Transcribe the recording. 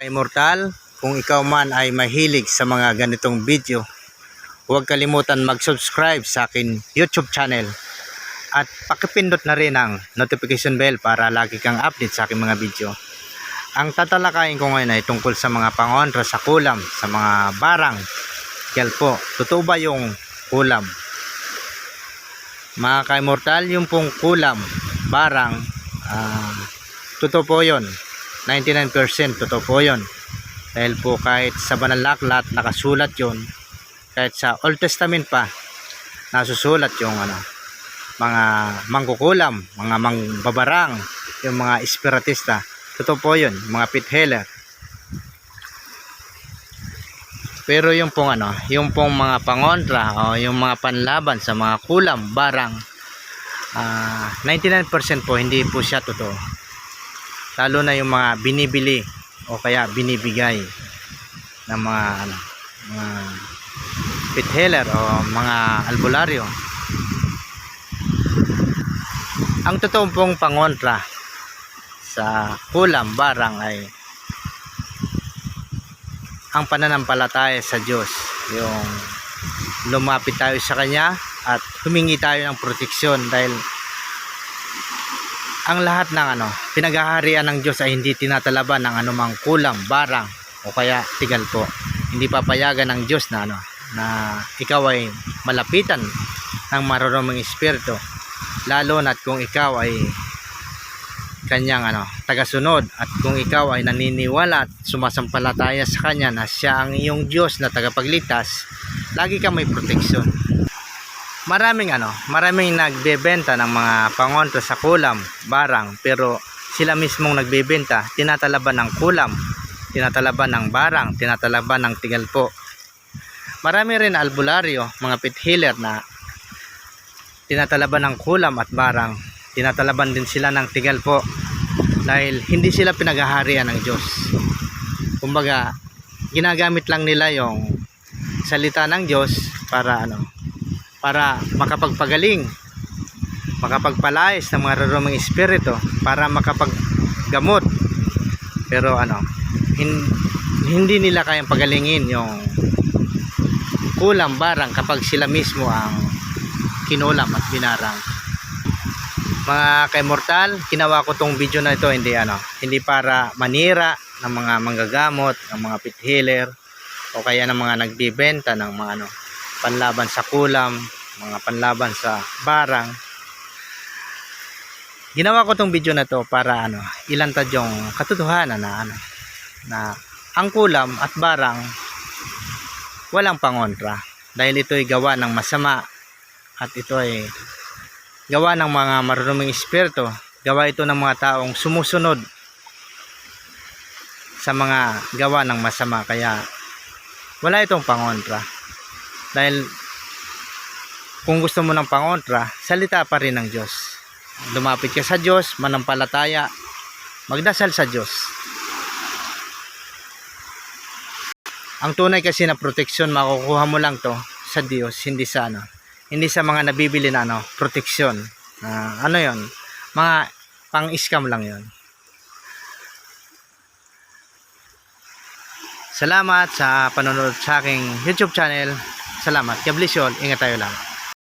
Immortal, kung ikaw man ay mahilig sa mga ganitong video, huwag kalimutan mag-subscribe sa akin YouTube channel at pakipindot na rin ang notification bell para lagi kang update sa aking mga video. Ang tatalakayin ko ngayon ay tungkol sa mga pangontra sa kulam, sa mga barang. Kaya po, totoo ba yung kulam? Mga ka-immortal, yung pong kulam, barang, totoo po yun. 99% totoo po yun. Dahil po kahit sa banal na aklat nakasulat yun, kahit sa Old Testament pa nasusulat yung mga mangkukulam, mga mangbabarang, yung mga espiritista. Totoo po yun, mga pit healer. Pero yung pong yung pong mga pangontra o yung mga panlaban sa mga kulam, barang, 99% po hindi po siya totoo. Lalo na yung mga binibili o kaya binibigay ng mga pit healer o mga albularyo. Ang totoong pong pangontra sa kulam, barang ay ang pananampalataya sa Diyos, yung lumapit tayo sa Kanya at humingi tayo ng proteksyon, dahil ang lahat ng pinaghaharian ng Diyos ay hindi tinatalaban ng anumang kulam, barang o kaya tigal po. Hindi papayagan ng Diyos na na ikaw ay malapitan ng maruruming espiritu, lalo na't kung ikaw ay kanyang tagasunod, at kung ikaw ay naniniwala at sumasampalataya sa Kanya na Siya ang iyong Diyos na tagapagligtas, lagi kang may proteksyon. Maraming nagbebenta ng mga pangontra sa kulam, barang, pero sila mismong nagbebenta, tinatalaban ng kulam, tinatalaban ng barang, tinatalaban ng tigal po. Marami rin albularyo, mga pit healer na tinatalaban ng kulam at barang, tinatalaban din sila ng tigal po, dahil hindi sila pinaghaharian ng Diyos. Kumbaga, ginagamit lang nila yung salita ng Diyos para para makapagpagaling, makapagpalayas ng mga raruming espiritu, para makapaggamot. Pero hindi nila kayang pagalingin yung kulam, barang kapag sila mismo ang kinulam at binarang. Mga ka-immortal, ginawa ko tong video na ito hindi para manira ng mga manggagamot, ng mga pit healer o kaya ng mga nagbibenta ng mga panlaban sa kulam, mga panlaban sa barang. Ginawa ko tong video na to para ilantad yung katotohanan na ang kulam at barang walang pangontra, dahil ito ay gawa ng masama at ito ay gawa ng mga maruruming espiritu. Gawa ito ng mga taong sumusunod sa mga gawa ng masama, kaya wala itong pangontra. Dahil kung gusto mo ng pangontra, salita pa rin ng Diyos. Lumapit ka sa Diyos, manampalataya, magdasal sa Diyos. Ang tunay kasi na proteksyon, makukuha mo lang to sa Diyos, hindi sa hindi sa mga nabibili na proteksyon. Yon, mga pang-scam lang yon. Salamat sa panonood sa aking YouTube channel. Salamat. God bless you all. Ingat tayo lang.